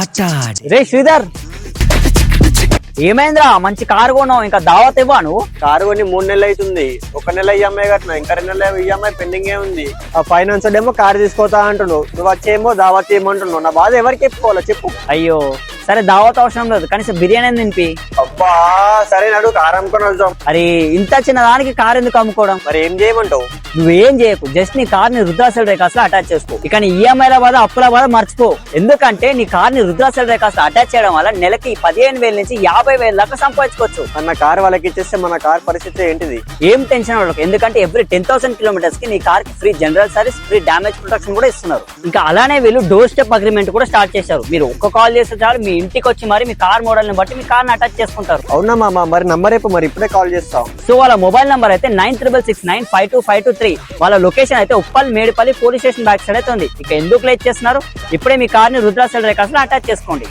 Started. రే శ్రీధర్, ఏమైందిరా? మంచి car కొన్నావు, ఇంకా దావత్ ఇవ్వా నువ్వు? కారు కొని 3 నెలలు అవుతుంది. 1 నెల ఈఎంఐ కట్టినా, ఇంకా 2 నెలల ఈఎంఐ పెండింగ్ ఏ ఉంది. ఆ ఫైనాన్స్ ఏమో కారు తీసుకోతా అంటున్నావు, నువ్వు వచ్చేమో దావత్ ఏమంటున్నావు. నా బాధ ఎవరికి చెప్పుకోవాలో చెప్పు. అయ్యో సరే, దావత్ అవసరం లేదు, కనీసం బిర్యానీ తినిపి. అబ్బా సరే నడు, కారు అమ్ముకొని వద్దాం. అరే ఇంత చిన్న దానికి కారు ఎందుకు అమ్ముకోవడం? మరి ఏం చేయమంటావు? నువ్వేం చేయకు, జస్ట్ నీ కార్ ని రుద్రాసల్ రేఖాస్ లో అటాచ్ చేసుకో. ఇక నీ ఈఎంఐల బాధ అప్పుల బాధ మర్చిపో. ఎందుకంటే నీ కార్ ని రుద్రాసల్ రేఖాస్ లో అటాచ్ చేయడం వల్ల నెలకి 15,000 నుంచి 50,000 దాకా సంపాదించుకోవచ్చు. అన్న కారు వాళ్ళకి ఇచ్చేస్తే మన కార్ పరిస్థితి ఏంటిది? ఏం టెన్షన్ వాళ్ళకి, ఎందుకంటే ఎవ్రీ 10,000 కిలోమీటర్స్ కి నీ కార్ కి free general service, free damage protection కూడా ఇస్తున్నారు. ఇంకా అలానే వీళ్ళు డోర్ స్టెప్ అగ్రిమెంట్ కూడా స్టార్ట్ చేశారు. మీరు ఒక్క కాల్ చేస్తే చాలు, మీ ఇంటికి వచ్చి మరి మీ కార్ మోడల్ ని బట్టి మీ కార్ ని అటాచ్ చేసుకుంటారు. అవునా మామ, మరి నంబర్ రేపు మరి ఇప్పుడే కాల్ చేస్తాం. సో వాళ్ళ మొబైల్ నంబర్ అయితే 9669525223. వాళ్ళ లొకేషన్ అయితే Uppal Medipalli police station back side అయితే ఉంది. ఇక ఎందుకు లేట్ చేస్తున్నారు? ఇప్పుడే మీ కార్ ని రుద్రాసల్ రేఖాస్ లో అటాచ్ చేసుకోండి.